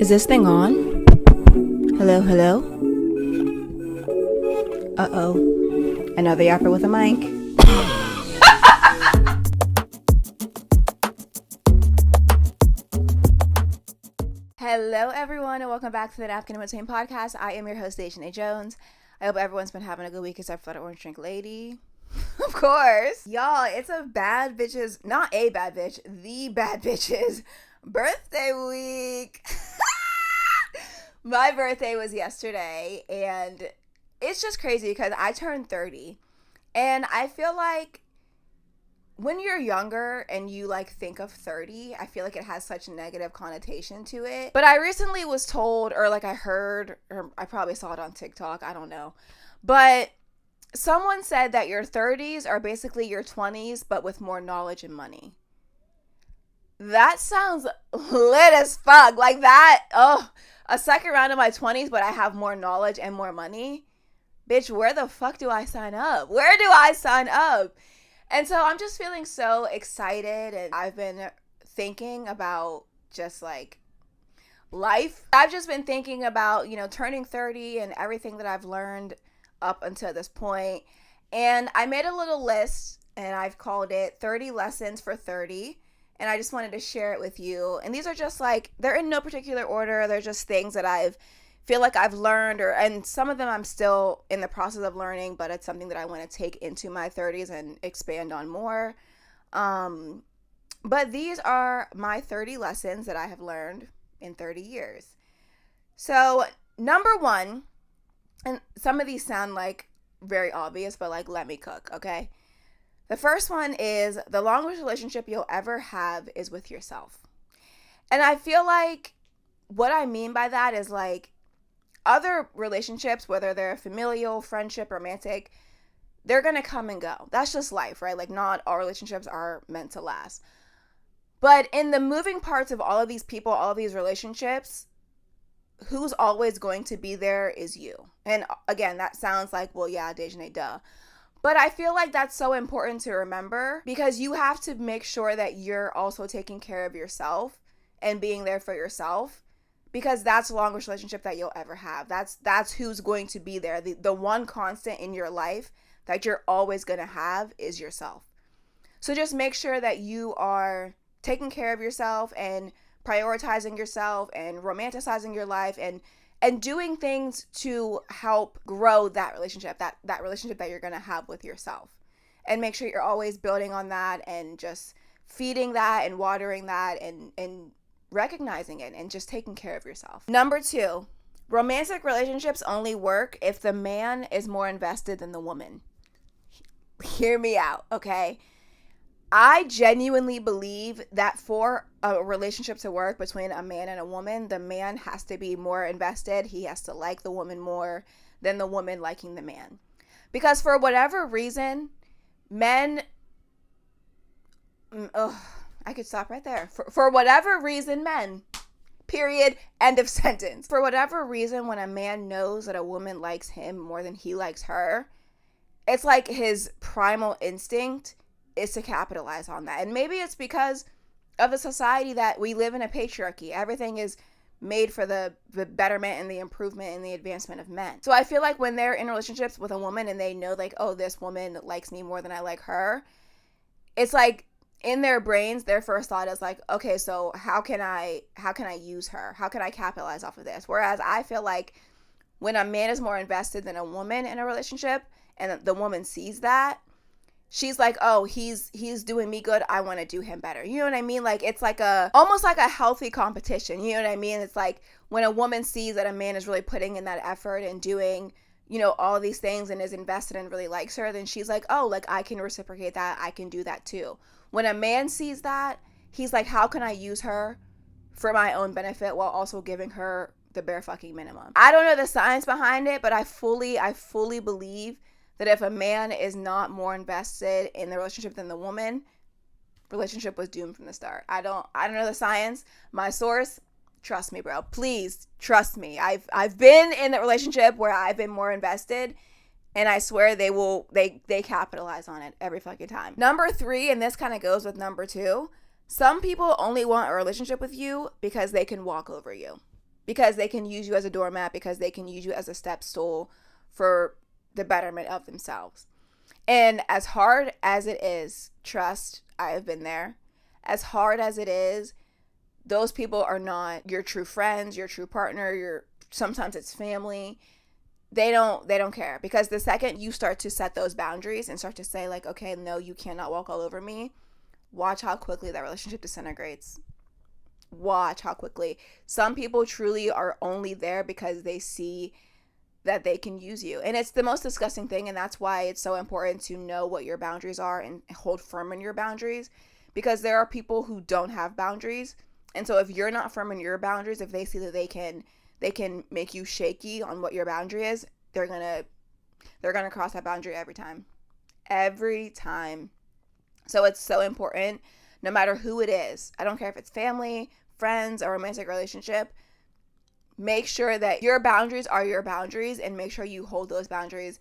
Is this thing on? Hello, hello? Uh-oh. Another yapper with a mic. Hello, everyone, and welcome back to the Napkin in Between podcast. I am your host, Dejanay Jones. I hope everyone's been having a good week except for the Orange Drink Lady. Of course. Y'all, it's a bad bitches, not a bad bitch, the bad bitches birthday week. My birthday was yesterday, and it's just crazy because I turned 30, and I feel like when you're younger and you think of 30, I feel like it has such a negative connotation to it. But I recently was told, or I heard, or I probably saw it on TikTok, I don't know, but someone said that your 30s are basically your 20s, but with more knowledge and money. That sounds lit as fuck. Like that, a second round of my 20s, but I have more knowledge and more money. Bitch, where the fuck do I sign up? Where do I sign up? And so I'm just feeling so excited, and I've been thinking about just life. I've just been thinking about, turning 30 and everything that I've learned up until this point. And I made a little list, and I've called it 30 Lessons for 30. And I just wanted to share it with you. And these are just they're in no particular order. They're just things that feel like I've learned, and some of them I'm still in the process of learning, but it's something that I want to take into my 30s and expand on more. But these are my 30 lessons that I have learned in 30 years. So number one, and some of these sound very obvious, but let me cook, okay? The first one is the longest relationship you'll ever have is with yourself. And I feel like what I mean by that is other relationships, whether they're familial, friendship, romantic, they're going to come and go. That's just life, right? Not all relationships are meant to last. But in the moving parts of all of these people, all of these relationships, who's always going to be there is you. And again, that sounds well, yeah, Dejanay, duh. But I feel like that's so important to remember, because you have to make sure that you're also taking care of yourself and being there for yourself, because that's the longest relationship that you'll ever have. That's who's going to be there. The one constant in your life that you're always going to have is yourself. So just make sure that you are taking care of yourself and prioritizing yourself and romanticizing your life and doing things to help grow that relationship, that relationship that you're going to have with yourself. And make sure you're always building on that and just feeding that and watering that and recognizing it and just taking care of yourself. Number two, romantic relationships only work if the man is more invested than the woman. Hear me out, okay? I genuinely believe that for a relationship to work between a man and a woman, the man has to be more invested. He has to like the woman more than the woman liking the man. Because for whatever reason, men... I could stop right there. For whatever reason, men, period, end of sentence. For whatever reason, when a man knows that a woman likes him more than he likes her, it's his primal instinct is to capitalize on that. And maybe it's because of the society that we live in, a patriarchy. Everything is made for the betterment and the improvement and the advancement of men. So I feel when they're in relationships with a woman and they know oh, this woman likes me more than I like her, it's in their brains, their first thought is okay, so how can I use her? How can I capitalize off of this? Whereas I feel when a man is more invested than a woman in a relationship and the woman sees that, she's oh, he's doing me good, I want to do him better. You know what I mean? It's almost like a healthy competition. You know what I mean? It's when a woman sees that a man is really putting in that effort and doing, all these things and is invested and really likes her, then she's oh, I can reciprocate that. I can do that too. When a man sees that, he's how can I use her for my own benefit while also giving her the bare fucking minimum? I don't know the science behind it, but I fully believe that if a man is not more invested in the relationship than the woman, relationship was doomed from the start. I don't know the science. My source, trust me, bro. Please trust me. I've been in the relationship where I've been more invested, and I swear they capitalize on it every fucking time. Number three, and this kind of goes with number two, some people only want a relationship with you because they can walk over you. because they can use you as a doormat, because they can use you as a step stool for the betterment of themselves. And as hard as it is, trust, I have been there. As hard as it is, those people are not your true friends, your true partner, sometimes it's family. They don't care, because the second you start to set those boundaries and start to say like, okay, no, you cannot walk all over me, watch how quickly that relationship disintegrates. Watch how quickly. Some people truly are only there because they see that they can use you. And it's the most disgusting thing, and that's why it's so important to know what your boundaries are and hold firm in your boundaries, because there are people who don't have boundaries. And so if you're not firm in your boundaries, if they see that they can make you shaky on what your boundary is, they're going to cross that boundary every time. Every time. So it's so important, no matter who it is. I don't care if it's family, friends, or romantic relationship. Make sure that your boundaries are your boundaries, and make sure you hold those boundaries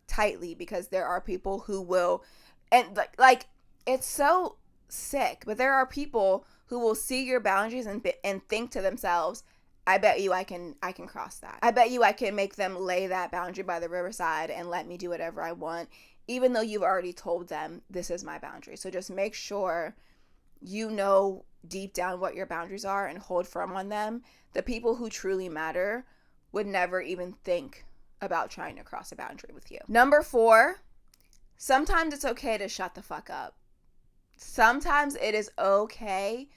tightly, because there are people who will, and like it's so sick, but there are people who will see your boundaries and think to themselves, I bet you I can cross that. I bet you I can make them lay that boundary by the riverside and let me do whatever I want, even though you've already told them this is my boundary. So just make sure you know deep down what your boundaries are and hold firm on them. The people who truly matter would never even think about trying to cross a boundary with you. Number 4, sometimes it's okay to shut the fuck up. Sometimes it is okay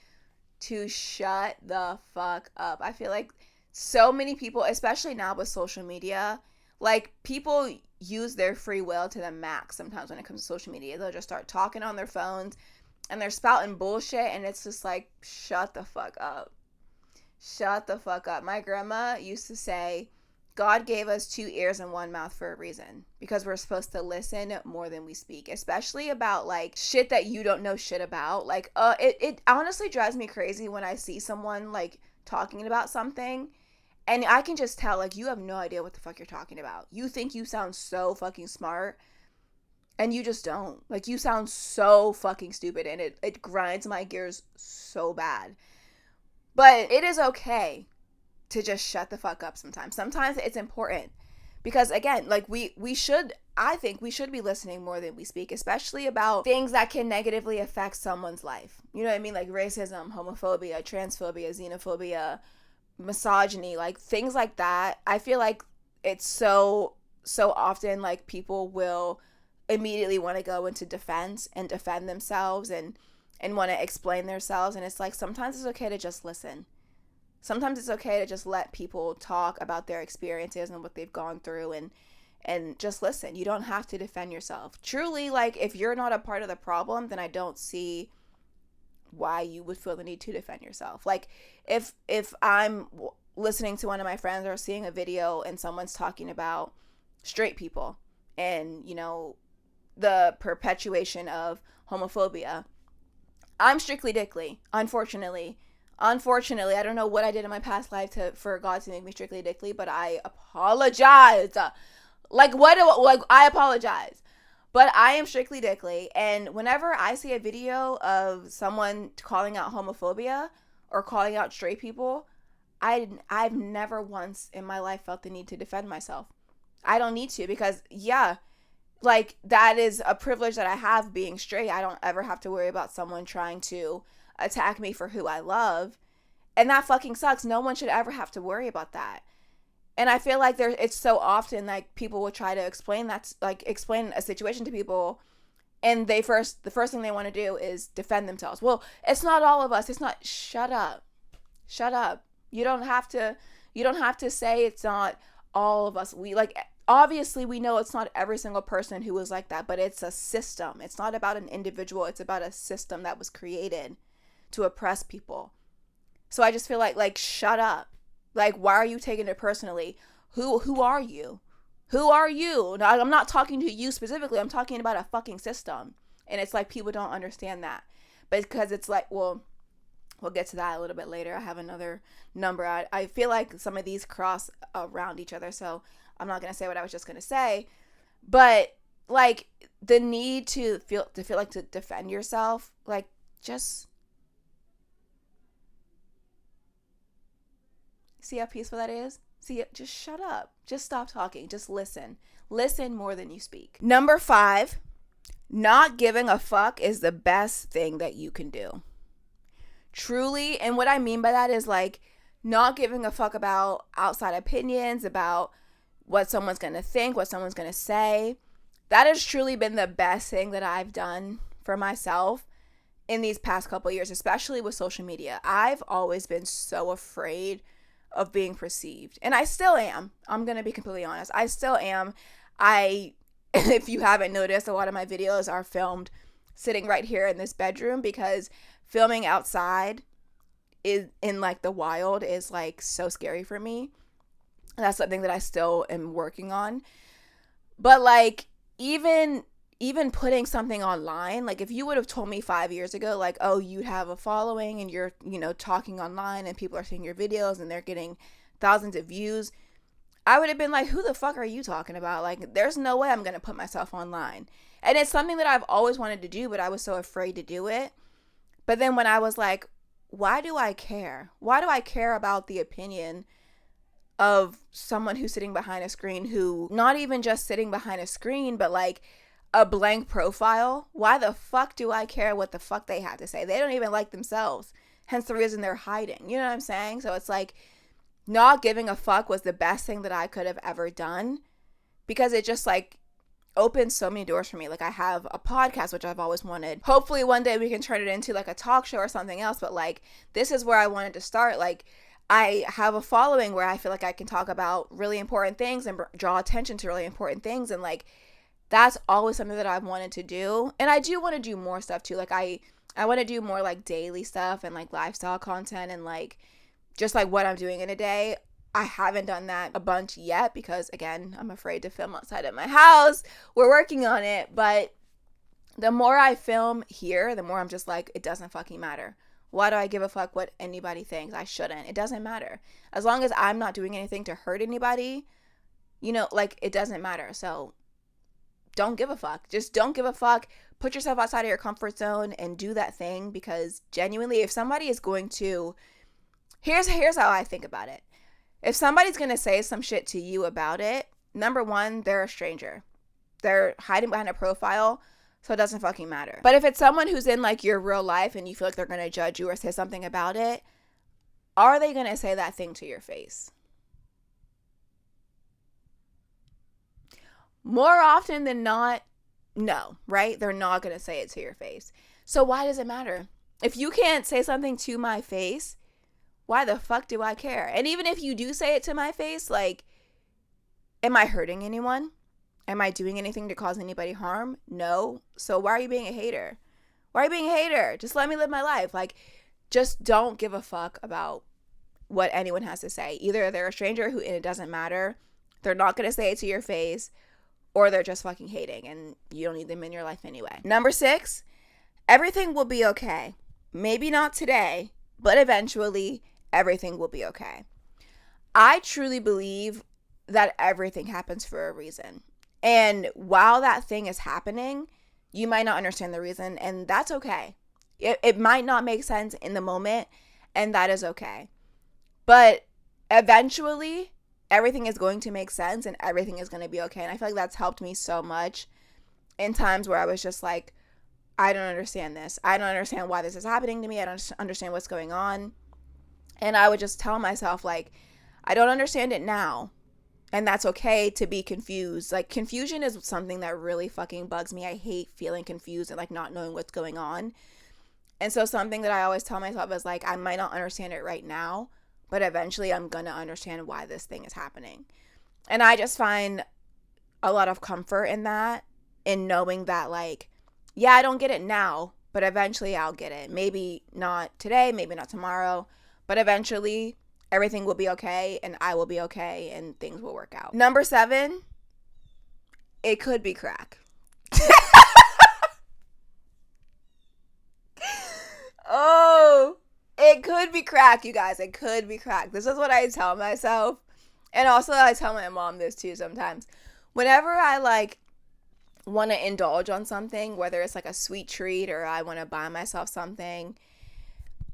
to shut the fuck up. I feel like so many people, especially now with social media, like people use their free will to the max sometimes when it comes to social media. They'll just start talking on their phones and they're spouting bullshit, and it's just like, shut the fuck up. Shut the fuck up. My grandma used to say, God gave us 2 ears and 1 mouth for a reason, because we're supposed to listen more than we speak, especially about like shit that you don't know shit about. Like it honestly drives me crazy when I see someone like talking about something and I can just tell like you have no idea what the fuck you're talking about. You think you sound so fucking smart and you just don't. Like you sound so fucking stupid, and it grinds my gears so bad. But it is okay to just shut the fuck up sometimes. Sometimes it's important, because again, like I think we should be listening more than we speak, especially about things that can negatively affect someone's life. You know what I mean? Like racism, homophobia, transphobia, xenophobia, misogyny, like things like that. I feel like it's so often like people will immediately want to go into defense and defend themselves and want to explain themselves, and it's like sometimes it's okay to just listen. Sometimes it's okay to just let people talk about their experiences and what they've gone through, and just listen. You don't have to defend yourself. Truly, like if you're not a part of the problem, then I don't see why you would feel the need to defend yourself. Like if I'm listening to one of my friends or seeing a video and someone's talking about straight people and, you know, the perpetuation of homophobia, I'm strictly dickly, unfortunately. Unfortunately, I don't know what I did in my past life for God to make me strictly dickly, but I apologize. I apologize. But I am strictly dickly, and whenever I see a video of someone calling out homophobia or calling out straight people, I've never once in my life felt the need to defend myself. I don't need to, because like that is a privilege that I have being straight. I don't ever have to worry about someone trying to attack me for who I love. And that fucking sucks. No one should ever have to worry about that. And I feel like it's so often like people will try to explain a situation to people, and the first thing they want to do is defend themselves. Well, it's not all of us. It's not. Shut up. Shut up. You don't have to say it's not all of us. Obviously we know it's not every single person who is like that, but it's a system. It's not about an individual. It's about a system that was created to oppress people. So I just feel like shut up. Like, why are you taking it personally? Who are you? Who are you? Now, I'm not talking to you specifically. I'm talking about a fucking system. And it's like people don't understand that. But because it's like, well, we'll get to that a little bit later. I have another number. I feel like some of these cross around each other, so I'm not going to say what I was just going to say. But like the need to feel like to defend yourself, like just See how peaceful that is? See, just shut up. Just stop talking. Just listen. Listen more than you speak. Number 5, not giving a fuck is the best thing that you can do. Truly, and what I mean by that is like not giving a fuck about outside opinions, about what someone's going to think, what someone's going to say. That has truly been the best thing that I've done for myself in these past couple of years, especially with social media. I've always been so afraid of being perceived, and I still am. I'm going to be completely honest. I still am. If you haven't noticed, a lot of my videos are filmed sitting right here in this bedroom because filming outside is in like the wild is like so scary for me. And that's something that I still am working on. But like even putting something online, like if you would have told me 5 years ago, like, oh, you have a following and you're, talking online and people are seeing your videos and they're getting thousands of views, I would have been like, who the fuck are you talking about? Like, there's no way I'm going to put myself online. And it's something that I've always wanted to do, but I was so afraid to do it. But then when I was like, why do I care? Why do I care about the opinion of someone who's sitting behind a screen, who not even just sitting behind a screen, but like a blank profile? Why the fuck do I care what the fuck they have to say? They don't even like themselves. Hence the reason they're hiding. You know what I'm saying? So it's like not giving a fuck was the best thing that I could have ever done, because it just like opened so many doors for me. Like I have a podcast, which I've always wanted. Hopefully one day we can turn it into like a talk show or something else. But like, this is where I wanted to start. Like I have a following where I feel like I can talk about really important things and draw attention to really important things. And like, that's always something that I've wanted to do. And I do want to do more stuff too. Like I want to do more like daily stuff and like lifestyle content and like just like what I'm doing in a day. I haven't done that a bunch yet because, again, I'm afraid to film outside of my house. We're working on it. But the more I film here, the more I'm just like, it doesn't fucking matter. Why do I give a fuck what anybody thinks? I shouldn't. It doesn't matter. As long as I'm not doing anything to hurt anybody, like it doesn't matter. So don't give a fuck. Just don't give a fuck. Put yourself outside of your comfort zone and do that thing, because genuinely, if somebody is going to, here's how I think about it. If somebody's going to say some shit to you about it, number one, they're a stranger. They're hiding behind a profile, so it doesn't fucking matter. But if it's someone who's in like your real life and you feel like they're going to judge you or say something about it, are they going to say that thing to your face? More often than not, no, right? They're not going to say it to your face. So why does it matter? If you can't say something to my face, why the fuck do I care? And even if you do say it to my face, like, am I hurting anyone? Am I doing anything to cause anybody harm? No. So why are you being a hater? Why are you being a hater? Just let me live my life. Like, just don't give a fuck about what anyone has to say. Either they're a stranger and it doesn't matter, they're not going to say it to your face, or they're just fucking hating and you don't need them in your life anyway. Number 6, everything will be okay. Maybe not today, but eventually everything will be okay. I truly believe that everything happens for a reason. And while that thing is happening, you might not understand the reason, and that's okay. It might not make sense in the moment, and that is okay. But eventually, everything is going to make sense and everything is going to be okay. And I feel like that's helped me so much in times where I was just like, I don't understand this. I don't understand why this is happening to me. I don't understand what's going on. And I would just tell myself, like, I don't understand it now. And that's okay to be confused. Like, confusion is something that really fucking bugs me. I hate feeling confused and like not knowing what's going on. And so something that I always tell myself is like, I might not understand it right now, but eventually I'm going to understand why this thing is happening. And I just find a lot of comfort in that, in knowing that like, yeah, I don't get it now, but eventually I'll get it. Maybe not today, maybe not tomorrow, but eventually everything will be okay and I will be okay and things will work out. Number 7, it could be crack. Oh, it could be crack, you guys. It could be crack. This is what I tell myself. And also I tell my mom this too sometimes. Whenever I like want to indulge on something, whether it's like a sweet treat or I want to buy myself something,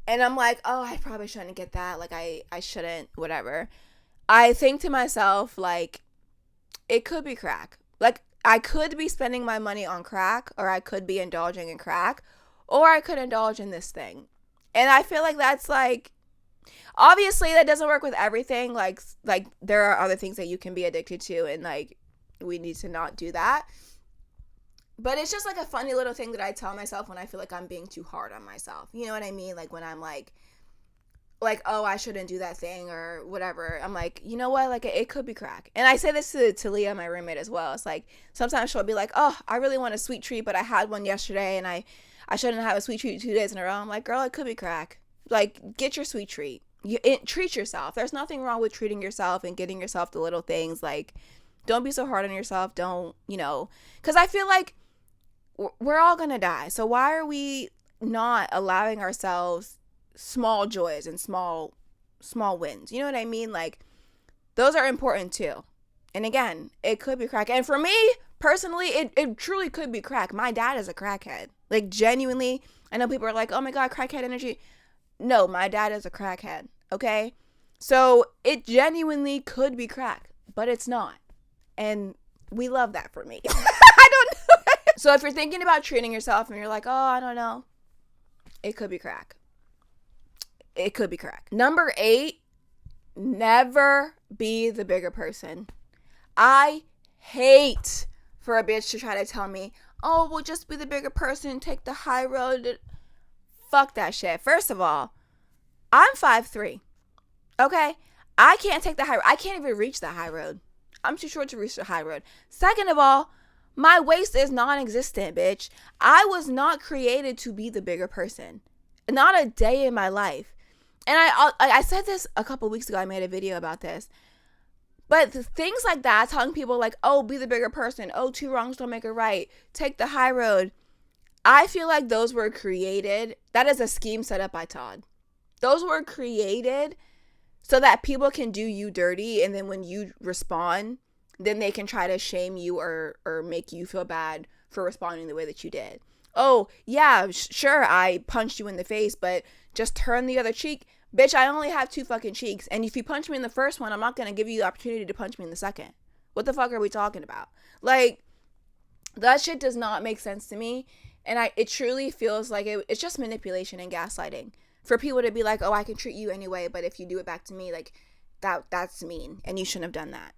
and I'm like, oh, I probably shouldn't get that. Like, I shouldn't, whatever. I think to myself, like, it could be crack. Like, I could be spending my money on crack, or I could be indulging in crack, or I could indulge in this thing. And I feel like that's like, obviously that doesn't work with everything. Like there are other things that you can be addicted to, and like, we need to not do that. But it's just like a funny little thing that I tell myself when I feel like I'm being too hard on myself. You know what I mean? Like when I'm like, oh, I shouldn't do that thing or whatever. I'm like, you know what? Like, it could be crack. And I say this to Leah, my roommate, as well. It's like, sometimes she'll be like, oh, I really want a sweet treat, but I had one yesterday, and I shouldn't have a sweet treat 2 days in a row. I'm like, girl, it could be crack. Like, get your sweet treat. Treat yourself. There's nothing wrong with treating yourself and getting yourself the little things. Like, don't be so hard on yourself. Don't, because I feel like we're all going to die. So why are we not allowing ourselves small joys and small wins? You know what I mean? Like, those are important too. And again, it could be crack. And for me personally, it truly could be crack. My dad is a crackhead. Like, genuinely. I know people are like, oh my God, crackhead energy. No, my dad is a crackhead. Okay? So it genuinely could be crack, but it's not. And we love that for me. I don't know. So if you're thinking about treating yourself and you're like, oh, I don't know, it could be crack. It could be crack. Number 8, never be the bigger person. I hate for a bitch to try to tell me, oh, well, just be the bigger person, take the high road. Fuck that shit. First of all, I'm 5'3". Okay? I can't take the high road. I can't even reach the high road. I'm too short to reach the high road. Second of all, my waist is non-existent, bitch. I was not created to be the bigger person. Not a day in my life. And I said this a couple weeks ago. I made a video about this. But things like that, telling people like, oh, be the bigger person. Oh, 2 wrongs don't make a right. Take the high road. I feel like those were created. That is a scheme set up by Todd. Those were created so that people can do you dirty. And then when you respond, then they can try to shame you or make you feel bad for responding the way that you did. Oh, yeah, sure, I punched you in the face, but just turn the other cheek. Bitch, I only have 2 fucking cheeks. And if you punch me in the first one, I'm not going to give you the opportunity to punch me in the second. What the fuck are we talking about? Like, that shit does not make sense to me. And it truly feels like it's just manipulation and gaslighting. For people to be like, oh, I can treat you anyway, but if you do it back to me, like, that's mean. And you shouldn't have done that.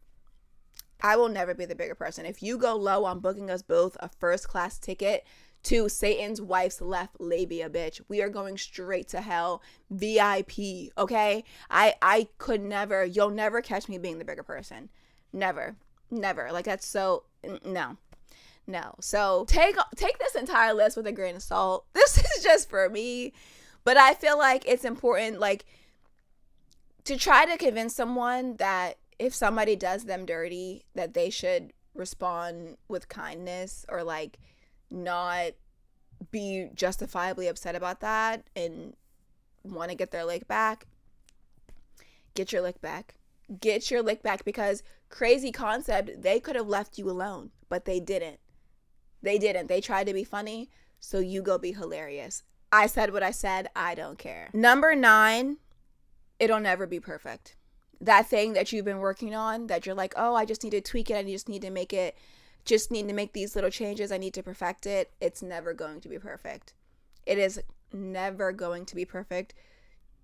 I will never be the bigger person. If you go low on booking us both a first-class ticket to Satan's wife's left labia, bitch, we are going straight to hell. VIP, okay? I could never, you'll never catch me being the bigger person. Never. Like, that's so, no. So take this entire list with a grain of salt. This is just for me. But I feel like it's important, like, to try to convince someone that if somebody does them dirty, that they should respond with kindness, or like not be justifiably upset about that and want to get their lick back. Get your lick back. Because crazy concept, they could have left you alone, but they didn't. They tried to be funny, so you go be hilarious. I said what I said. I don't care. Number 9, it'll never be perfect. That thing that you've been working on, that you're like, oh, I just need to tweak it. I just need to make these little changes. I need to perfect it. It's never going to be perfect. It is never going to be perfect.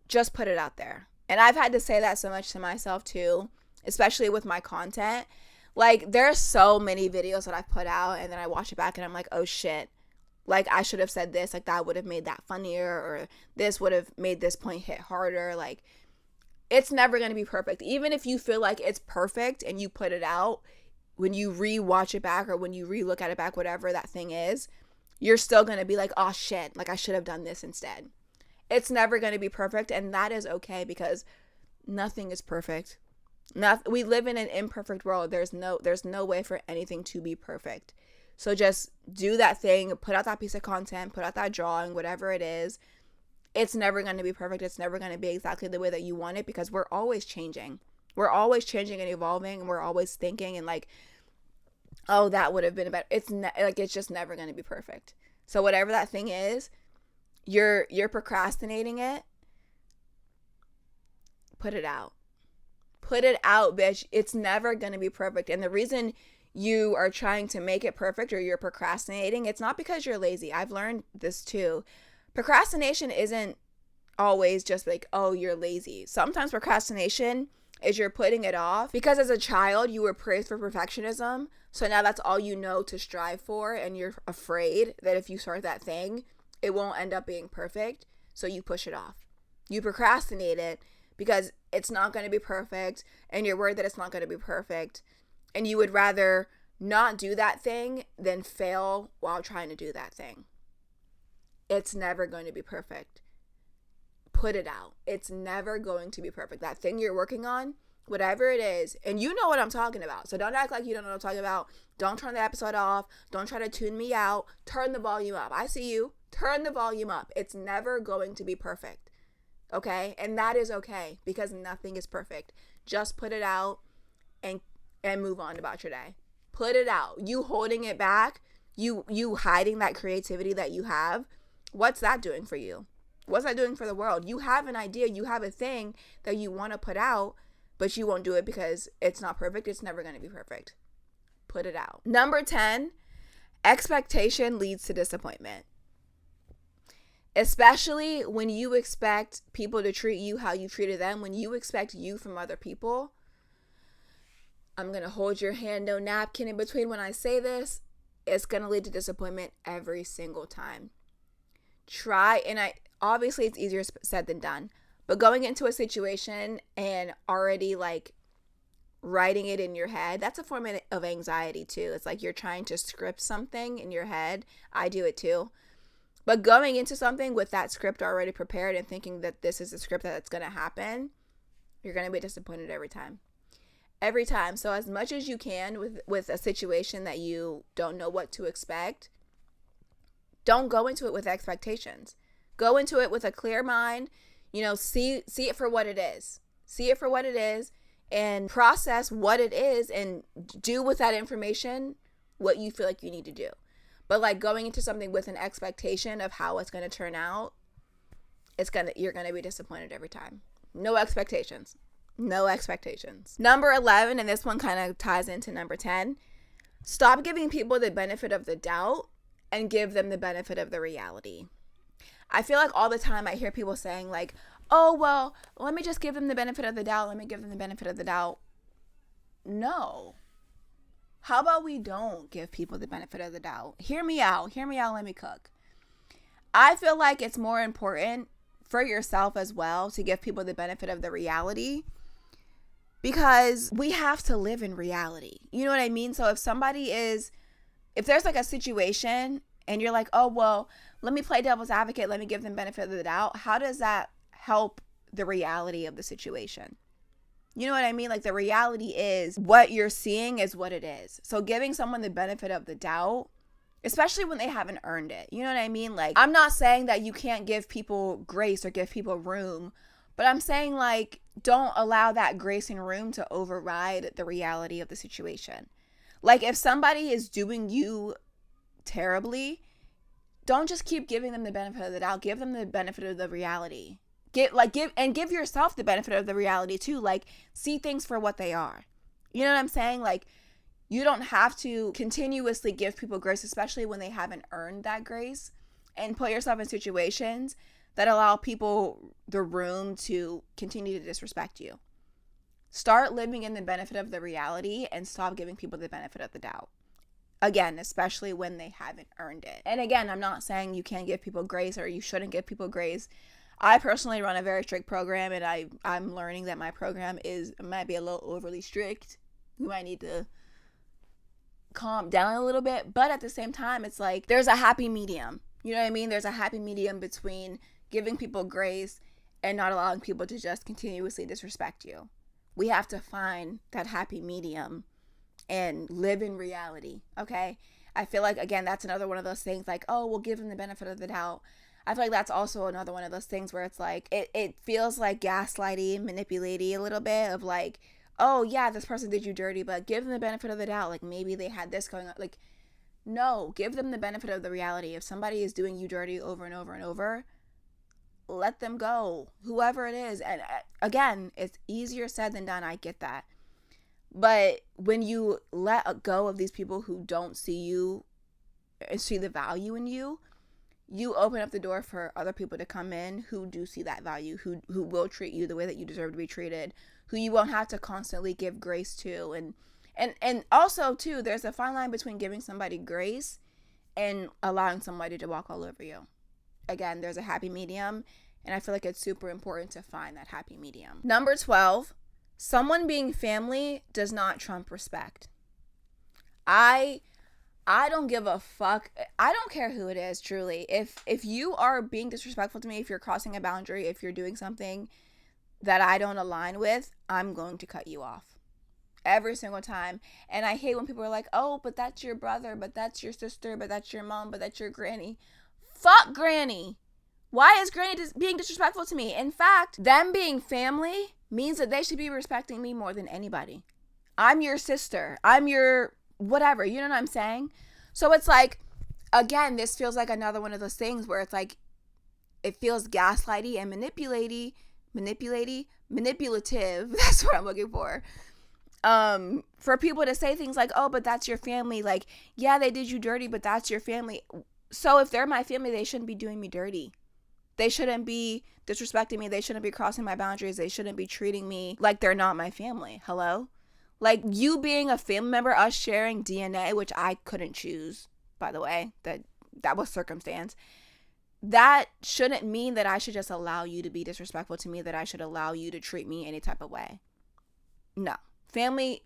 Just put it out there. And I've had to say that so much to myself too, especially with my content. Like, there's so many videos that I've put out, and then I watch it back and I'm like, oh shit. Like, I should have said this. Like, that would have made that funnier, or this would have made this point hit harder. Like, it's never going to be perfect. Even if you feel like it's perfect and you put it out, when you re-watch it back or when you re-look at it back, whatever that thing is, you're still going to be like, oh shit, like I should have done this instead. It's never going to be perfect, and that is okay, because nothing is perfect. We live in an imperfect world. There's no way for anything to be perfect. So just do that thing, put out that piece of content, put out that drawing, whatever it is. It's never going to be perfect. It's never going to be exactly the way that you want it, because we're always changing. We're always changing and evolving, and we're always thinking and like, oh, that would have been better. It's just never going to be perfect. So whatever that thing is, you're procrastinating it, put it out. Put it out, bitch. It's never going to be perfect. And the reason you are trying to make it perfect or you're procrastinating, it's not because you're lazy. I've learned this too. Procrastination isn't always just like, oh, you're lazy. Sometimes procrastination is you're putting it off because as a child you were praised for perfectionism. So now that's all you know to strive for, and you're afraid that if you start that thing, it won't end up being perfect. So you push it off. You procrastinate it because it's not going to be perfect, and you're worried that it's not going to be perfect. And you would rather not do that thing than fail while trying to do that thing. It's never going to be perfect. Put it out. It's never going to be perfect. That thing you're working on, whatever it is, and you know what I'm talking about. So don't act like you don't know what I'm talking about. Don't turn the episode off. Don't try to tune me out. Turn the volume up. I see you. Turn the volume up. It's never going to be perfect. Okay? And that is okay because nothing is perfect. Just put it out and move on about your day. Put it out. You holding it back, you hiding that creativity that you have, what's that doing for you? What's that doing for the world? You have an idea, you have a thing that you want to put out, but you won't do it because it's not perfect. It's never going to be perfect. Put it out. Number 10, expectation leads to disappointment. Especially when you expect people to treat you how you treated them, when you expect you from other people. I'm going to hold your hand, no napkin in between when I say this. It's going to lead to disappointment every single time. Obviously it's easier said than done, but going into a situation and already like writing it in your head, that's a form of anxiety too. It's like you're trying to script something in your head. I do it too. But going into something with that script already prepared and thinking that this is the script that's going to happen, you're going to be disappointed every time. Every time. So as much as you can with a situation that you don't know what to expect, don't go into it with expectations. Go into it with a clear mind. See it for what it is. See it for what it is and process what it is and do with that information what you feel like you need to do. But like going into something with an expectation of how it's going to turn out, you're going to be disappointed every time. No expectations. No expectations. Number 11, and this one kind of ties into number 10, stop giving people the benefit of the doubt and give them the benefit of the reality. I feel like all the time I hear people saying like, oh, well, let me just give them the benefit of the doubt. Let me give them the benefit of the doubt. No. How about we don't give people the benefit of the doubt? Hear me out. Let me cook. I feel like it's more important for yourself as well to give people the benefit of the reality because we have to live in reality. You know what I mean? So if there's like a situation and you're like, oh, well, let me play devil's advocate. Let me give them benefit of the doubt. How does that help the reality of the situation? You know what I mean? Like the reality is what you're seeing is what it is. So giving someone the benefit of the doubt, especially when they haven't earned it. You know what I mean? Like I'm not saying that you can't give people grace or give people room, but I'm saying like don't allow that grace and room to override the reality of the situation. Like if somebody is doing you terribly, don't just keep giving them the benefit of the doubt. Give them the benefit of the reality. Give yourself the benefit of the reality too. Like see things for what they are. You know what I'm saying? Like you don't have to continuously give people grace, especially when they haven't earned that grace, and put yourself in situations that allow people the room to continue to disrespect you. Start living in the benefit of the reality and stop giving people the benefit of the doubt. Again, especially when they haven't earned it. And again, I'm not saying you can't give people grace or you shouldn't give people grace. I personally run a very strict program, and I'm learning that my program might be a little overly strict. We might need to calm down a little bit, but at the same time, it's like there's a happy medium. You know what I mean? There's a happy medium between giving people grace and not allowing people to just continuously disrespect you. We have to find that happy medium and live in reality, okay? I feel like, again, that's another one of those things like, oh, we'll give them the benefit of the doubt. I feel like that's also another one of those things where it's like, it feels like gaslighty, manipulating a little bit of like, oh yeah, this person did you dirty, but give them the benefit of the doubt. Like maybe they had this going on. Like, no, give them the benefit of the reality. If somebody is doing you dirty over and over and over, let them go, whoever it is. And again, it's easier said than done. I get that. But when you let go of these people who don't see you and see the value in you, you open up the door for other people to come in who do see that value, who will treat you the way that you deserve to be treated, who you won't have to constantly give grace to. And also, too, there's a fine line between giving somebody grace and allowing somebody to walk all over you. Again, there's a happy medium, and I feel like it's super important to find that happy medium. Number 12, someone being family does not trump respect. I don't give a fuck. I don't care who it is, truly. If you are being disrespectful to me, if you're crossing a boundary, if you're doing something that I don't align with, I'm going to cut you off. Every single time. And I hate when people are like, oh, but that's your brother, but that's your sister, but that's your mom, but that's your granny. Fuck granny. Why is granny being disrespectful to me? In fact, them being family means that they should be respecting me more than anybody. I'm your sister. I'm your whatever. You know what I'm saying? So it's like, again, this feels like another one of those things where it's like, it feels gaslighty and manipulative. That's what I'm looking for. For people to say things like, oh, but that's your family. Like, yeah, they did you dirty, but that's your family. So if they're my family, they shouldn't be doing me dirty. They shouldn't be disrespecting me. They shouldn't be crossing my boundaries. They shouldn't be treating me like they're not my family. Hello? Like, you being a family member, us sharing DNA, which I couldn't choose, by the way, that was circumstance. That shouldn't mean that I should just allow you to be disrespectful to me, that I should allow you to treat me any type of way. No. Family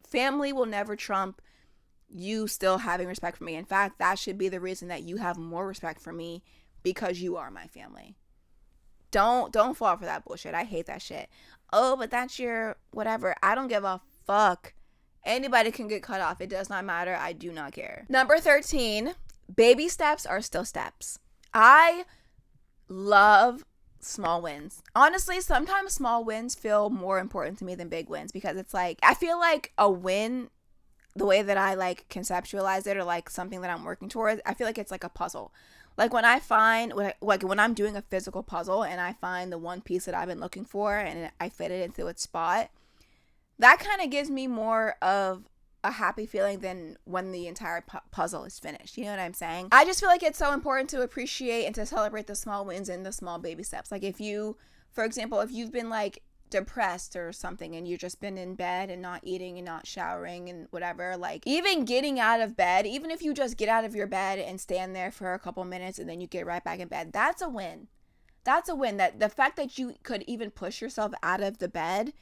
will never trump you still having respect for me. In fact, that should be the reason that you have more respect for me, because you are my family. Don't fall for that bullshit. I hate that shit. Oh, but that's your whatever. I don't give a fuck. Anybody can get cut off. It does not matter. I do not care. Number 13, baby steps are still steps. I love small wins. Honestly, sometimes small wins feel more important to me than big wins, because it's like, I feel like a win, the way that I like conceptualize it, or like something that I'm working towards, I feel like it's like a puzzle. Like when I'm doing a physical puzzle and I find the one piece that I've been looking for and I fit it into its spot, that kind of gives me more of a happy feeling than when the entire puzzle is finished. You know what I'm saying? I just feel like it's so important to appreciate and to celebrate the small wins and the small baby steps. Like if you, for example, if you've been like depressed or something and you've just been in bed and not eating and not showering and whatever, like even getting out of bed, even if you just get out of your bed and stand there for a couple minutes and then you get right back in bed, that's a win. That's a win. That the fact that you could even push yourself out of the bed,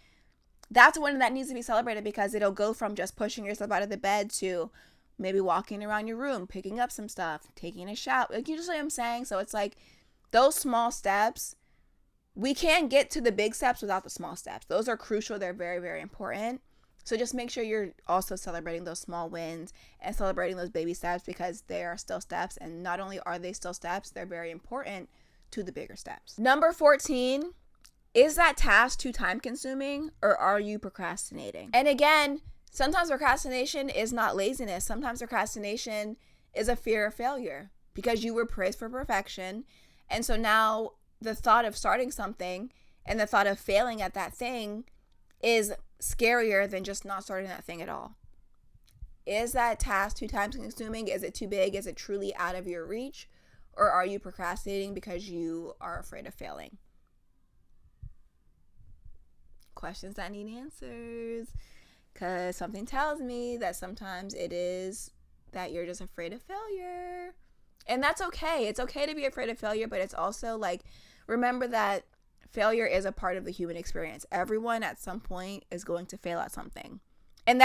that's a win that needs to be celebrated, because it'll go from just pushing yourself out of the bed to maybe walking around your room, picking up some stuff, taking a shower. Like, you just know what I'm saying? So it's like those small steps, we can't get to the big steps without the small steps. Those are crucial. They're very, very important. So just make sure you're also celebrating those small wins and celebrating those baby steps, because they are still steps. And not only are they still steps, they're very important to the bigger steps. Number 14, is that task too time consuming, or are you procrastinating? And again, sometimes procrastination is not laziness. Sometimes procrastination is a fear of failure, because you were praised for perfection. And so now the thought of starting something and the thought of failing at that thing is scarier than just not starting that thing at all. Is that task too time consuming? Is it too big? Is it truly out of your reach? Or are you procrastinating because you are afraid of failing? Questions that need answers, because something tells me that sometimes it is that you're just afraid of failure. And that's okay. It's okay to be afraid of failure, but it's also like, remember that failure is a part of the human experience. Everyone at some point is going to fail at something. And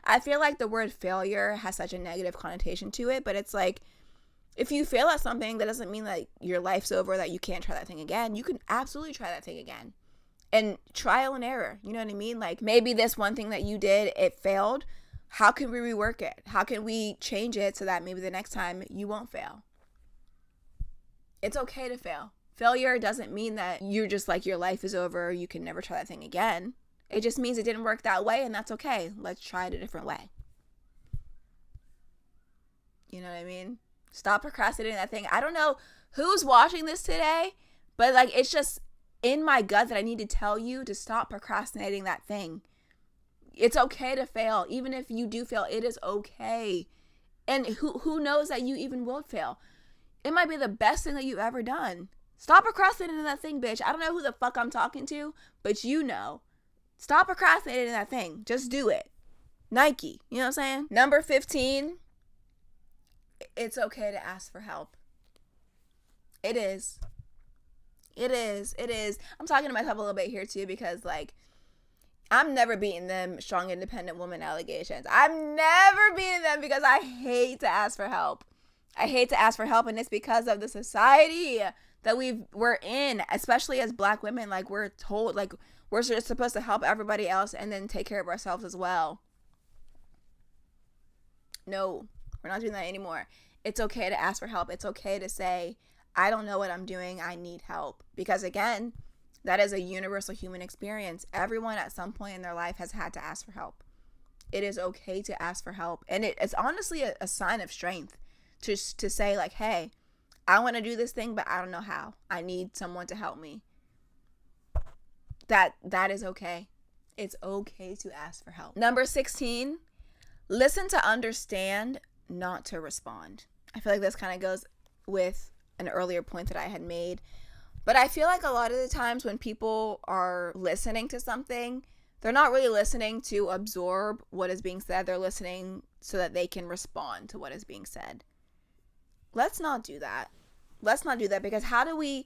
I feel like the word failure has such a negative connotation to it, but it's like, if you fail at something, that doesn't mean that your life's over, that you can't try that thing again. You can absolutely try that thing again. And trial and error, you know what I mean? Like, maybe this one thing that you did, it failed. How can we rework it? How can we change it so that maybe the next time you won't fail? It's okay to fail. Failure doesn't mean that you're just like, your life is over, you can never try that thing again. It just means it didn't work that way, and that's okay. Let's try it a different way. You know what I mean? Stop procrastinating that thing. I don't know who's watching this today, But like, it's just in my gut that I need to tell you to stop procrastinating that thing. It's okay to fail. Even if you do fail, it is okay. And who knows that you even will fail. It might be the best thing that you've ever done. Stop procrastinating that thing, bitch. I don't know who the fuck I'm talking to, but you know. Stop procrastinating that thing. Just do it. Nike. You know what I'm saying? Number 15. It's okay to ask for help. It is. It is. It is. I'm talking to myself a little bit here too because like I'm never beating them strong independent woman allegations. I'm never beating them because I hate to ask for help. I hate to ask for help, and it's because of the society that we're in, especially as Black women. Like we're told like we're just supposed to help everybody else and then take care of ourselves as well. No, we're not doing that anymore. It's okay to ask for help. It's okay to say, I don't know what I'm doing. I need help. Because again, that is a universal human experience. Everyone at some point in their life has had to ask for help. It is okay to ask for help. And it's honestly a sign of strength to say like, hey, I want to do this thing, but I don't know how. I need someone to help me. That is okay. It's okay to ask for help. Number 16, listen to understand, not to respond. I feel like this kind of goes with an earlier point that I had made. But I feel like a lot of the times when people are listening to something, they're not really listening to absorb what is being said. They're listening so that they can respond to what is being said. Let's not do that. Let's not do that, because how do we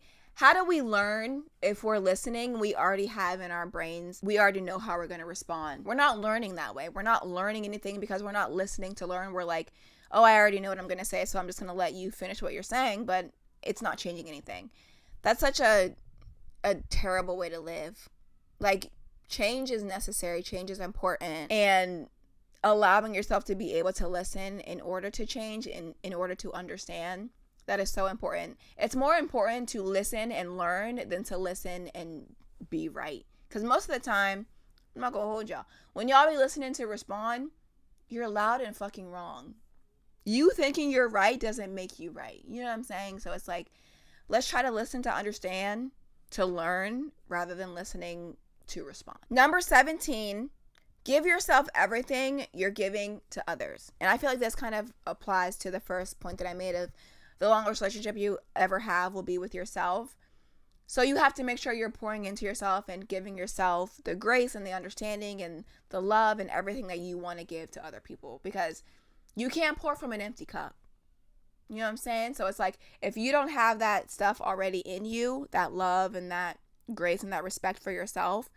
learn if we're listening? We already have in our brains, we already know how we're going to respond. We're not learning that way. We're not learning anything because we're not listening to learn. We're like, oh, I already know what I'm going to say, so I'm just going to let you finish what you're saying, but it's not changing anything. That's such a terrible way to live. Like, change is necessary. Change is important. And allowing yourself to be able to listen in order to change, in order to understand, that is so important. It's more important to listen and learn than to listen and be right. Because most of the time, I'm not going to hold y'all, when y'all be listening to respond, you're loud and fucking wrong. You thinking you're right doesn't make you right. You know what I'm saying? So it's like, let's try to listen to understand, to learn, rather than listening to respond. Number 17, give yourself everything you're giving to others. And I feel like this kind of applies to the first point that I made of the longest relationship you ever have will be with yourself. So you have to make sure you're pouring into yourself and giving yourself the grace and the understanding and the love and everything that you want to give to other people, because you can't pour from an empty cup. You know what I'm saying? So it's like, if you don't have that stuff already in you, that love and that grace and that respect for yourself,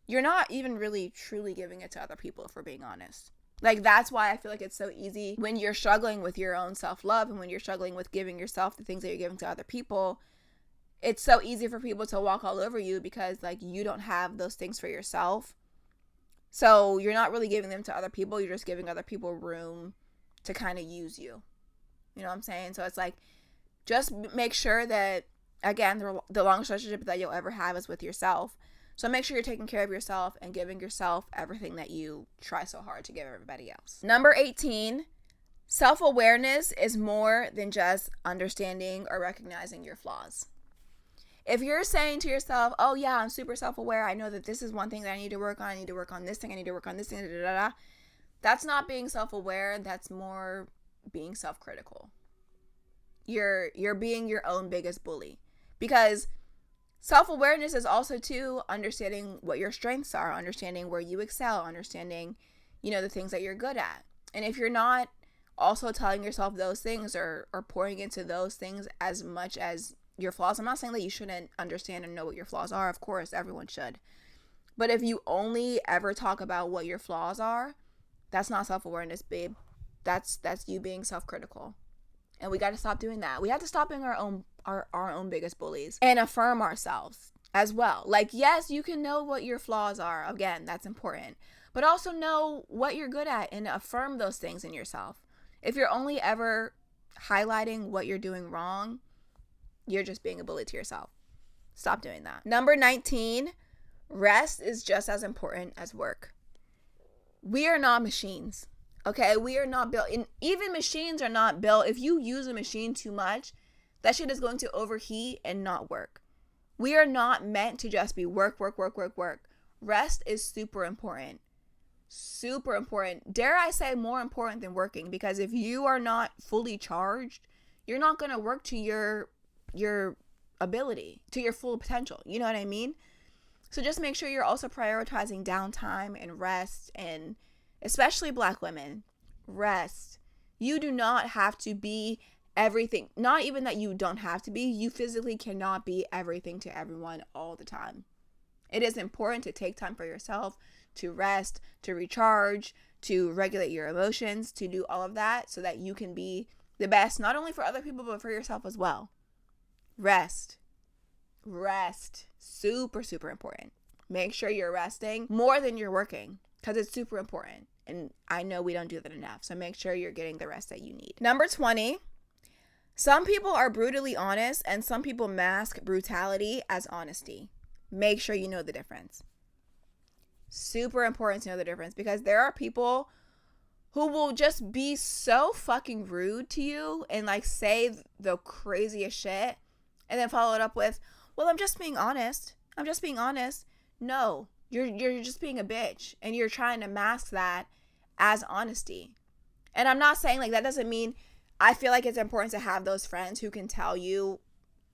you're not even really truly giving it to other people, if we're being honest. Like, that's why I feel like it's so easy when you're struggling with your own self-love and when you're struggling with giving yourself the things that you're giving to other people. It's so easy for people to walk all over you because, like, you don't have those things for yourself. So you're not really giving them to other people. You're just giving other people room to kind of use you. You know what I'm saying? So it's like, just make sure that, again, the longest relationship that you'll ever have is with yourself. So make sure you're taking care of yourself and giving yourself everything that you try so hard to give everybody else. Number 18, self-awareness is more than just understanding or recognizing your flaws. If you're saying to yourself, oh yeah, I'm super self-aware, I know that this is one thing that I need to work on, I need to work on this thing, I need to work on this thing, that's not being self-aware, that's more being self-critical. You're being your own biggest bully. Because self-awareness is also too understanding what your strengths are, understanding where you excel, understanding, the things that you're good at. And if you're not also telling yourself those things or pouring into those things as much as your flaws, I'm not saying that you shouldn't understand and know what your flaws are. Of course, everyone should. But if you only ever talk about what your flaws are, that's not self-awareness, babe. That's you being self-critical. And we got to stop doing that. We have to stop being our own biggest bullies and affirm ourselves as well. Like, yes, you can know what your flaws are. Again, that's important. But also know what you're good at and affirm those things in yourself. If you're only ever highlighting what you're doing wrong, you're just being a bully to yourself. Stop doing that. Number 19, rest is just as important as work. We are not machines. Okay, we are not built, and even machines are not built. If you use a machine too much, that shit is going to overheat and not work. We are not meant to just be work, work, work, work, work. Rest is super important. Super important. Dare I say more important than working, because if you are not fully charged, you're not going to work to your ability, to your full potential. You know what I mean? So just make sure you're also prioritizing downtime and rest, and especially Black women, rest. You do not have to be everything. Not even that you don't have to be. You physically cannot be everything to everyone all the time. It is important to take time for yourself, to rest, to recharge, to regulate your emotions, to do all of that so that you can be the best, not only for other people, but for yourself as well. Rest. Super, super important. Make sure you're resting more than you're working, because it's super important. And I know we don't do that enough. So make sure you're getting the rest that you need. Number 20, some people are brutally honest and some people mask brutality as honesty. Make sure you know the difference. Super important to know the difference, because there are people who will just be so fucking rude to you and like say the craziest shit and then follow it up with, well, I'm just being honest. No, you're just being a bitch, and you're trying to mask that as honesty. And I'm not saying like that doesn't mean, I feel like it's important to have those friends who can tell you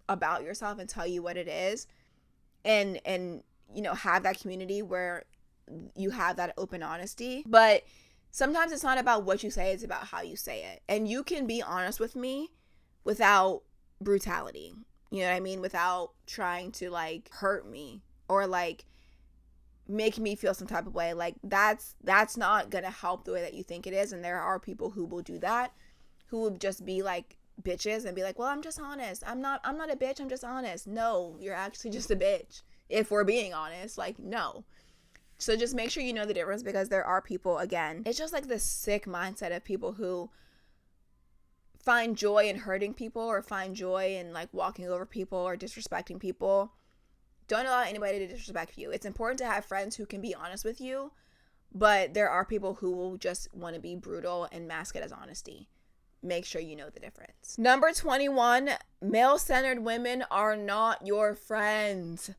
about yourself and tell you what it is, and you know, have that community where you have that open honesty. But sometimes it's not about what you say, it's about how you say it. And you can be honest with me without brutality. You know what I mean? Without trying to like hurt me or like make me feel some type of way. Like that's not gonna help the way that you think it is. And there are people who will do that, who will just be like bitches and be like, well, I'm just honest. I'm not a bitch, I'm just honest. No, you're actually just a bitch. If we're being honest, like, no. So just make sure you know the difference, because there are people, again, it's just like this sick mindset of people who find joy in hurting people or find joy in like walking over people or disrespecting people. Don't allow anybody to disrespect you. It's important to have friends who can be honest with you, but there are people who will just want to be brutal and mask it as honesty. Make sure you know the difference. Number 21, male-centered women are not your friends.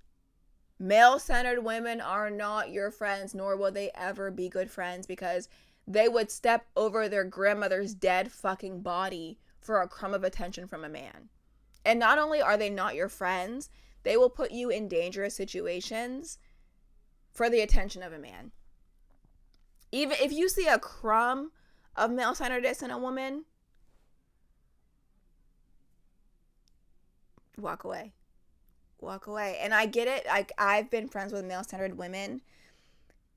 Male-centered women are not your friends, nor will they ever be good friends, because they would step over their grandmother's dead fucking body for a crumb of attention from a man. And not only are they not your friends, they will put you in dangerous situations for the attention of a man. Even if you see a crumb of male-centeredness in a woman, walk away. And I get it. Like, I've been friends with male-centered women,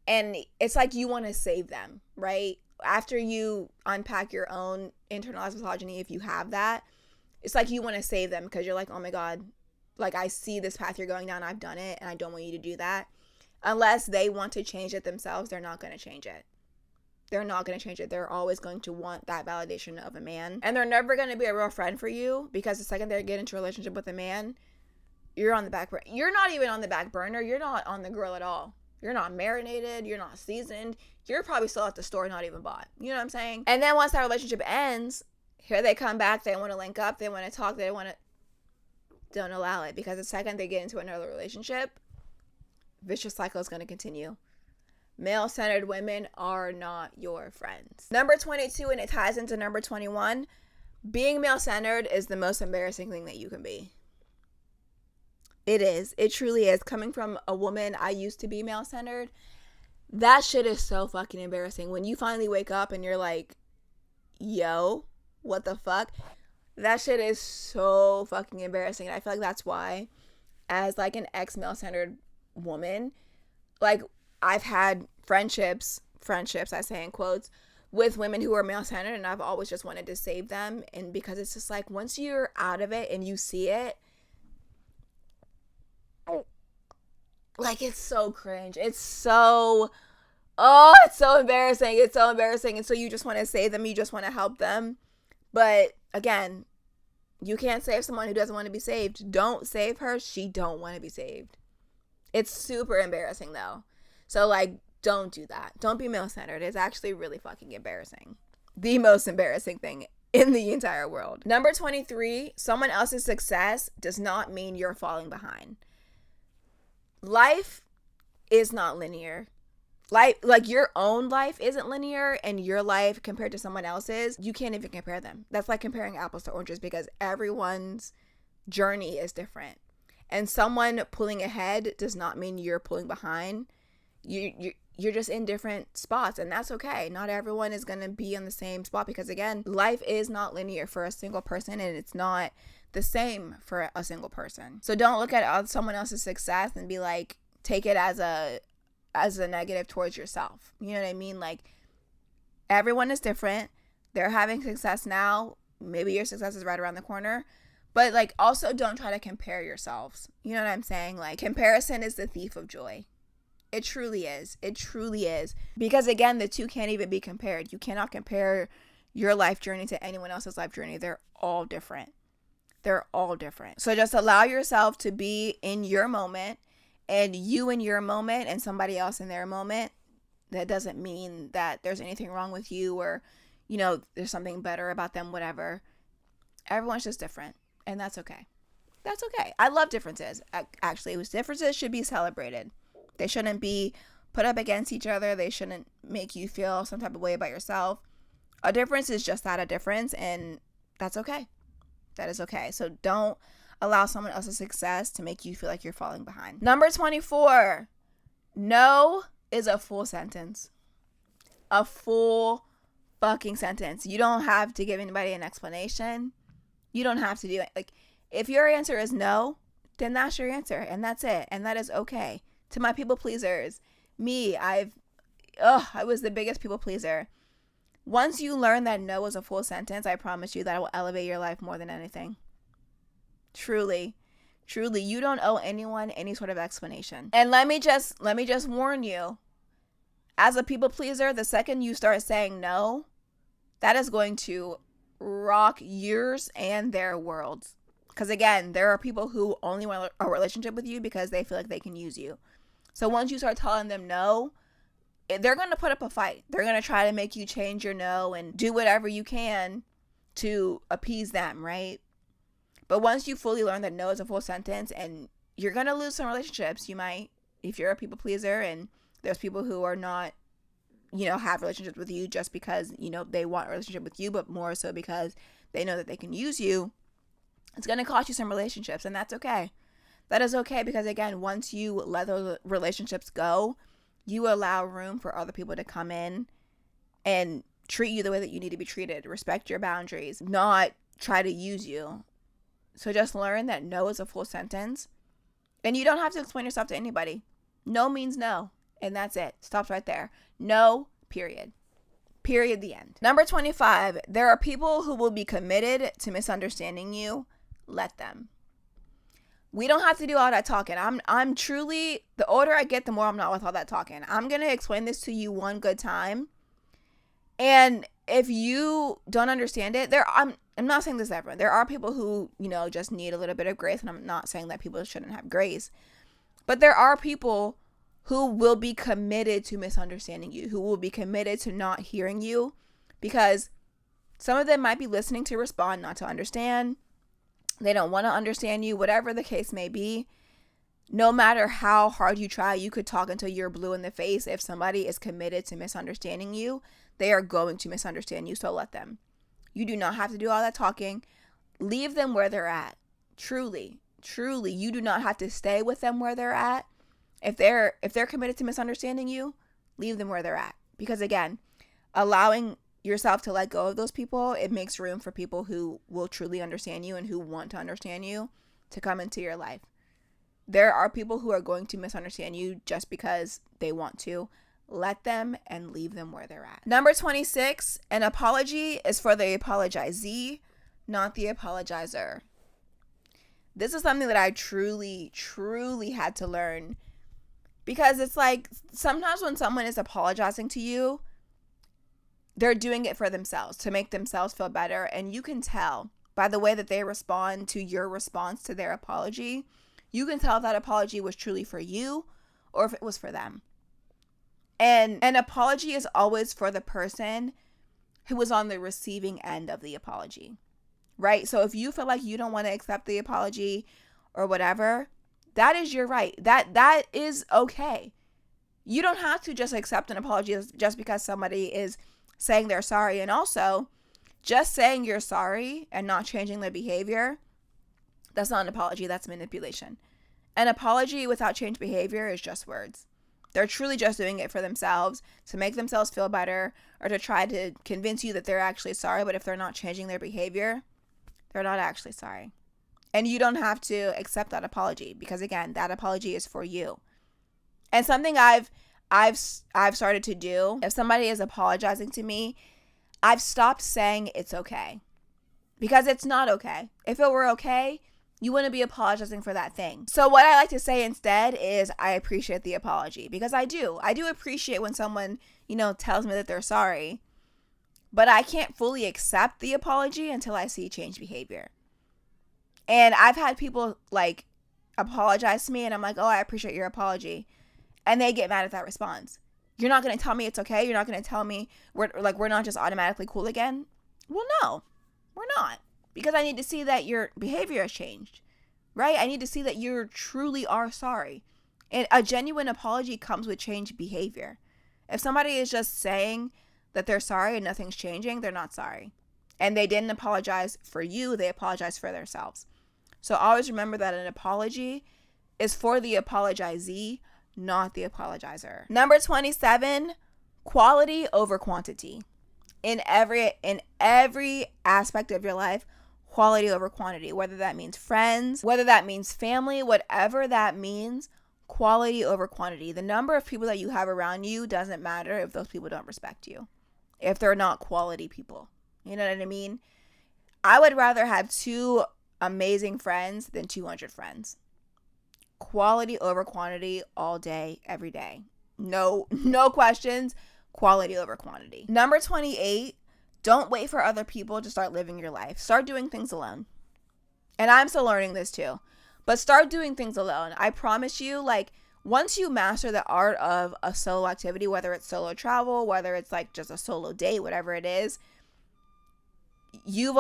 and it's like you want to save them, right? After you unpack your own internalized misogyny, if you have that, it's like you want to save them, because you're like, oh my God, like, I see this path you're going down, I've done it, and I don't want you to do that. Unless they want to change it themselves, they're not going to change it. They're always going to want that validation of a man, and they're never going to be a real friend for you, because the second they get into a relationship with a man, you're on the back burner. You're not even on the back burner. You're not on the grill at all. You're not marinated. You're not seasoned. You're probably still at the store, not even bought. You know what I'm saying? And then once that relationship ends, here they come back. They want to link up. They want to talk. They want to... Don't allow it, because the second they get into another relationship, vicious cycle is going to continue. Male-centered women are not your friends. Number 22, and it ties into number 21, being male-centered is the most embarrassing thing that you can be. It is. It truly is. Coming from a woman, I used to be male-centered. That shit is so fucking embarrassing. When you finally wake up and you're like, yo, what the fuck? That shit is so fucking embarrassing. And I feel like that's why, as like an ex-male-centered woman, like, I've had friendships, I say in quotes, with women who are male-centered, and I've always just wanted to save them. And because it's just like, once you're out of it and you see it, like, it's so cringe. It's so embarrassing. It's so embarrassing. And so you just want to save them. You just want to help them. But again, you can't save someone who doesn't want to be saved. Don't save her. She don't want to be saved. It's super embarrassing though. So like, don't do that. Don't be male-centered. It's actually really fucking embarrassing. The most embarrassing thing in the entire world. Number 23, someone else's success does not mean you're falling behind. life is not linear. Life, like your own life isn't linear, and your life compared to someone else's, you can't even compare them. That's like comparing apples to oranges, because everyone's journey is different. And someone pulling ahead does not mean you're pulling behind. You're just in different spots, and that's okay. Not everyone is going to be in the same spot, because again, life is not linear for a single person, and it's not the same for a single person. So don't look at someone else's success and be like, take it as a negative towards yourself. You know what I mean? Like, everyone is different. They're having success now. Maybe your success is right around the corner. But like, also don't try to compare yourselves. You know what I'm saying? Like, comparison is the thief of joy. It truly is. It truly is. Because again, the two can't even be compared. You cannot compare your life journey to anyone else's life journey. They're all different. They're all different. So just allow yourself to be in your moment, and you in your moment and somebody else in their moment. That doesn't mean that there's anything wrong with you, or, you know, there's something better about them, whatever. Everyone's just different, and that's okay. That's okay. I love differences. Actually, differences should be celebrated. They shouldn't be put up against each other. They shouldn't make you feel some type of way about yourself. A difference is just that, a difference, and that's okay. That is okay. So don't allow someone else's success to make you feel like you're falling behind. Number 24, no is a full sentence. A full fucking sentence. You don't have to give anybody an explanation. You don't have to do it. Like, if your answer is no, then that's your answer, and that's it, and that is okay. To my people pleasers, me, I was the biggest people pleaser. Once you learn that no is a full sentence, I promise you that it will elevate your life more than anything. Truly, you don't owe anyone any sort of explanation. And let me just warn you, as a people pleaser, the second you start saying no, that is going to rock yours and their worlds. Because again, there are people who only want a relationship with you because they feel like they can use you. So once you start telling them no, they're going to put up a fight. They're going to try to make you change your no and do whatever you can to appease them, right? But once you fully learn that no is a full sentence, and you're going to lose some relationships, you might, if you're a people pleaser, and there's people who are not, you know, have relationships with you just because, you know, they want a relationship with you, but more so because they know that they can use you. It's going to cost you some relationships, and that's okay. That is okay, because again, once you let those relationships go, you allow room for other people to come in and treat you the way that you need to be treated, respect your boundaries, not try to use you. So just learn that no is a full sentence, and you don't have to explain yourself to anybody. No means no, and that's it. Stops right there. No, period. Period, the end. Number 25, there are people who will be committed to misunderstanding you. Let them. We don't have to do all that talking. I'm truly, the older I get, the more I'm not with all that talking. I'm going to explain this to you one good time. And if you don't understand it, I'm not saying this to everyone. There are people who, you know, just need a little bit of grace. And I'm not saying that people shouldn't have grace. But there are people who will be committed to misunderstanding you, who will be committed to not hearing you, because some of them might be listening to respond, not to understand. They don't want to understand you, whatever the case may be. No matter how hard you try, you could talk until you're blue in the face. If somebody is committed to misunderstanding you, they are going to misunderstand you, so let them. You do not have to do all that talking. Leave them where they're at. Truly, you do not have to stay with them where they're at. If they're committed to misunderstanding you, leave them where they're at. Because again, allowing yourself to let go of those people, it makes room for people who will truly understand you and who want to understand you to come into your life. There are people who are going to misunderstand you just because they want to. Let them and leave them where they're at. Number 26, an apology is for the apologizee, not the apologizer. This is something that I truly had to learn, because it's like sometimes when someone is apologizing to you, they're doing it for themselves, to make themselves feel better. And you can tell by the way that they respond to your response to their apology. You can tell if that apology was truly for you or if it was for them. And an apology is always for the person who was on the receiving end of the apology, right? So if you feel like you don't want to accept the apology or whatever, That is your right. That is okay. You don't have to just accept an apology just because somebody is saying they're sorry. And also, just saying you're sorry and not changing their behavior, that's not an apology, that's manipulation. An apology without change behavior is just words. They're truly just doing it for themselves, to make themselves feel better, or to try to convince you that they're actually sorry. But if they're not changing their behavior, they're not actually sorry. And you don't have to accept that apology, because again, that apology is for you. And something I've started to do, if somebody is apologizing to me, I've stopped saying it's okay. Because it's not okay. If it were okay, you wouldn't be apologizing for that thing. So what I like to say instead is I appreciate the apology, because I do appreciate when someone, tells me that they're sorry, but I can't fully accept the apology until I see change behavior. And I've had people like apologize to me and I'm like, oh, I appreciate your apology. And they get mad at that response. You're not going to tell me it's okay? You're not going to tell me we're not just automatically cool again? Well, no, we're not. Because I need to see that your behavior has changed, right? I need to see that you truly are sorry. And a genuine apology comes with changed behavior. If somebody is just saying that they're sorry and nothing's changing, they're not sorry. And they didn't apologize for you, they apologized for themselves. So always remember that an apology is for the apologizee, not the apologizer. Number 27, quality over quantity. In every aspect of your life, quality over quantity, whether that means friends, whether that means family, whatever that means, quality over quantity. The number of people that you have around you doesn't matter if those people don't respect you, if they're not quality people. You know what I mean? I would rather have 2 amazing friends than 200 friends. Quality over quantity all day, every day. No questions. Quality over quantity. Number 28, don't wait for other people to start living your life. Start doing things alone. And I'm still learning this too. But start doing things alone. I promise you, once you master the art of a solo activity, whether it's solo travel, whether it's just a solo date, whatever it is, you've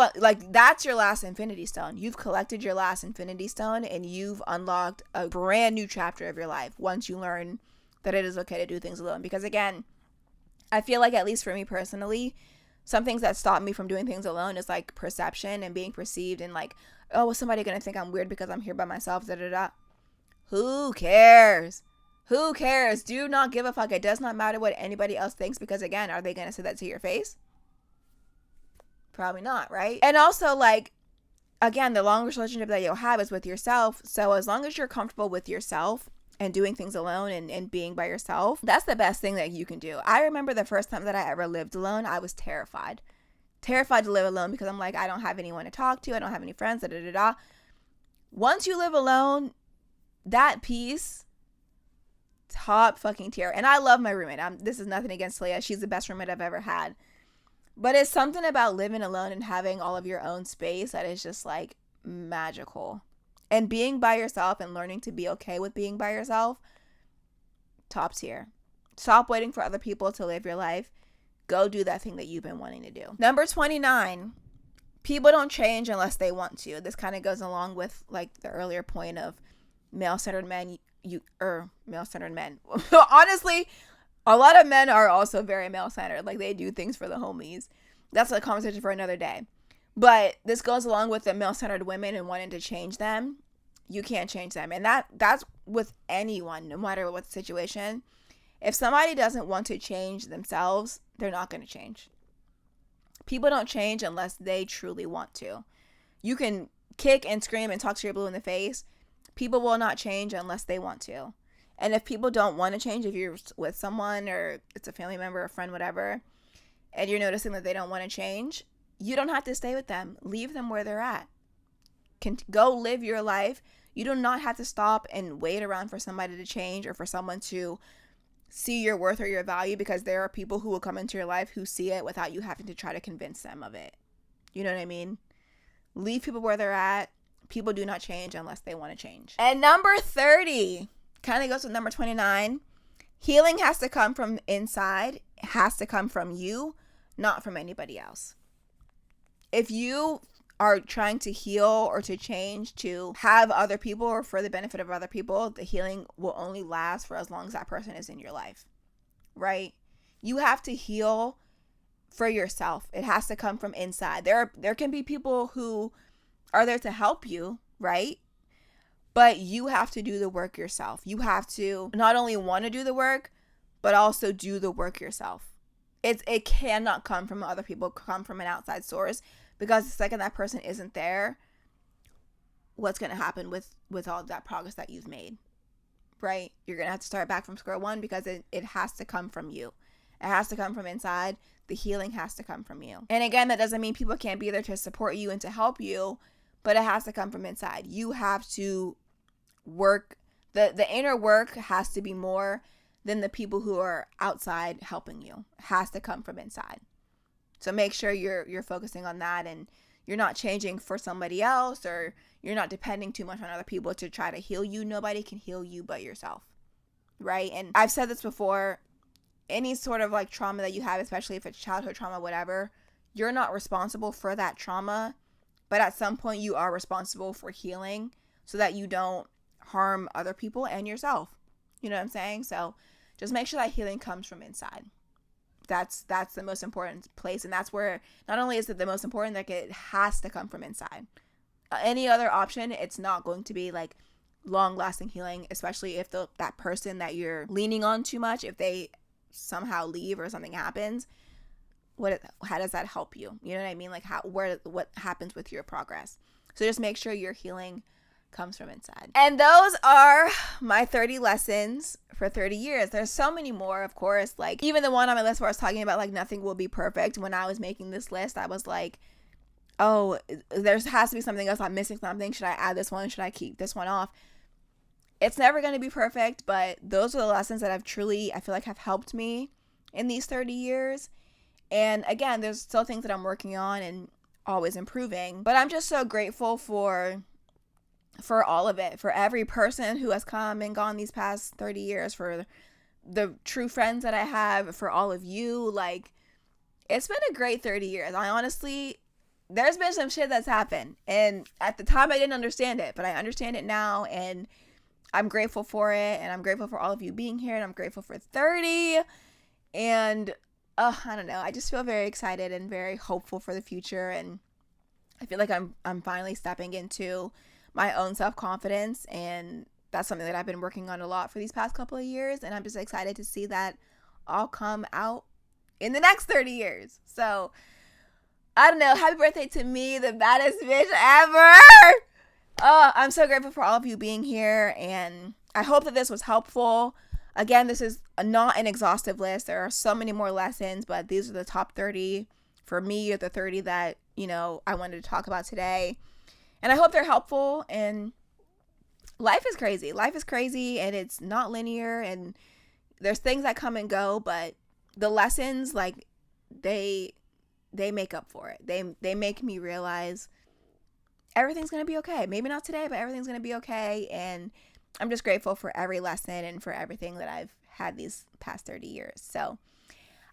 that's your last infinity stone. You've collected your last infinity stone and you've unlocked a brand new chapter of your life once you learn that it is okay to do things alone. Because again, I feel like, at least for me personally, some things that stop me from doing things alone is perception and being perceived, and oh, is somebody gonna think I'm weird because I'm here by myself? Who cares? Do not give a fuck. It does not matter what anybody else thinks, because again, are they gonna say that to your face? Probably not, right? And also, again, the longest relationship that you'll have is with yourself. So as long as you're comfortable with yourself and doing things alone and being by yourself, that's the best thing that you can do. I remember the first time that I ever lived alone, I was terrified to live alone, because I'm I don't have anyone to talk to. I don't have any friends, Once you live alone, that peace, top fucking tier. And I love my roommate. This is nothing against Leah. She's the best roommate I've ever had. But it's something about living alone and having all of your own space that is just magical. And being by yourself and learning to be okay with being by yourself, top tier. Stop waiting for other people to live your life. Go do that thing that you've been wanting to do. Number 29, people don't change unless they want to. This kind of goes along with the earlier point of male-centered men. Male-centered men. Honestly, a lot of men are also very male-centered. They do things for the homies. That's a conversation for another day. But this goes along with the male-centered women and wanting to change them. You can't change them. And that's with anyone, no matter what the situation. If somebody doesn't want to change themselves, they're not going to change. People don't change unless they truly want to. You can kick and scream and talk to your blue in the face. People will not change unless they want to. And if people don't want to change, if you're with someone or it's a family member, a friend, whatever, and you're noticing that they don't want to change, you don't have to stay with them. Leave them where they're at. Go live your life. You do not have to stop and wait around for somebody to change or for someone to see your worth or your value, because there are people who will come into your life who see it without you having to try to convince them of it. You know what I mean? Leave people where they're at. People do not change unless they want to change. And number 30 kind of goes with number 29. Healing has to come from inside. It has to come from you, not from anybody else. If you are trying to heal or to change to have other people or for the benefit of other people, the healing will only last for as long as that person is in your life, right? You have to heal for yourself. It has to come from inside. There can be people who are there to help you, right? But you have to do the work yourself. You have to not only want to do the work, but also do the work yourself. It cannot come from other people, come from an outside source, because the second that person isn't there, what's going to happen with all that progress that you've made, right? You're going to have to start back from square one, because it has to come from you. It has to come from inside. The healing has to come from you. And again, that doesn't mean people can't be there to support you and to help you, but it has to come from inside. You have to work. The inner work has to be more than the people who are outside helping you. It has to come from inside. So make sure you're focusing on that, and you're not changing for somebody else, or you're not depending too much on other people to try to heal you. Nobody can heal you but yourself, right? And I've said this before, any sort of like trauma that you have, especially if it's childhood trauma, whatever, you're not responsible for that trauma, but at some point you are responsible for healing so that you don't harm other people and yourself. You know what I'm saying? So just make sure that healing comes from inside. That's the most important place. And that's where not only is it the most important, like it has to come from inside. Any other option, it's not going to be like long lasting healing, especially if that person that you're leaning on too much, if they somehow leave or something happens, how does that help you? You know what I mean? Like what happens with your progress? So just make sure your healing comes from inside. And those are my 30 lessons for 30 years. There's so many more, of course. Like even the one on my list where I was talking about like nothing will be perfect. When I was making this list, I was like, oh, there has to be something else. I'm missing something. Should I add this one? Should I keep this one off? It's never going to be perfect, but those are the lessons that I feel like have helped me in these 30 years. And again, there's still things that I'm working on and always improving, but I'm just so grateful for all of it, for every person who has come and gone these past 30 years, for the true friends that I have, for all of you. Like, it's been a great 30 years. I honestly, there's been some shit that's happened, and at the time I didn't understand it, but I understand it now, and I'm grateful for it, and I'm grateful for all of you being here, and I'm grateful for 30, and I don't know, I just feel very excited and very hopeful for the future, and I feel like I'm finally stepping into my own self-confidence, and that's something that I've been working on a lot for these past couple of years, and I'm just excited to see that all come out in the next 30 years. So I don't know, happy birthday to me, the baddest bitch ever. I'm so grateful for all of you being here, and I hope that this was helpful. Again, this is not an exhaustive list. There are so many more lessons, but these are the top 30 for me, or the 30 that, I wanted to talk about today. And I hope they're helpful. And life is crazy. Life is crazy, and it's not linear, and there's things that come and go, but the lessons, like, they make up for it. They make me realize everything's going to be okay. Maybe not today, but everything's going to be okay. And I'm just grateful for every lesson and for everything that I've had these past 30 years. So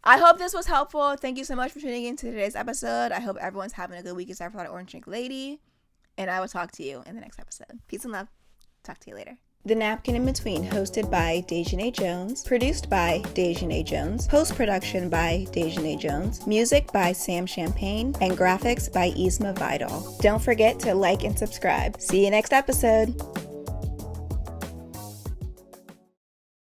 I hope this was helpful. Thank you so much for tuning in to today's episode. I hope everyone's having a good week except for that orange drink lady. And I will talk to you in the next episode. Peace and love. Talk to you later. The Napkin in Between, hosted by Dejanay Jones, produced by Dejanay Jones, post-production by Dejanay Jones, music by Sam Champagne, and graphics by Isma Vidal. Don't forget to like and subscribe. See you next episode.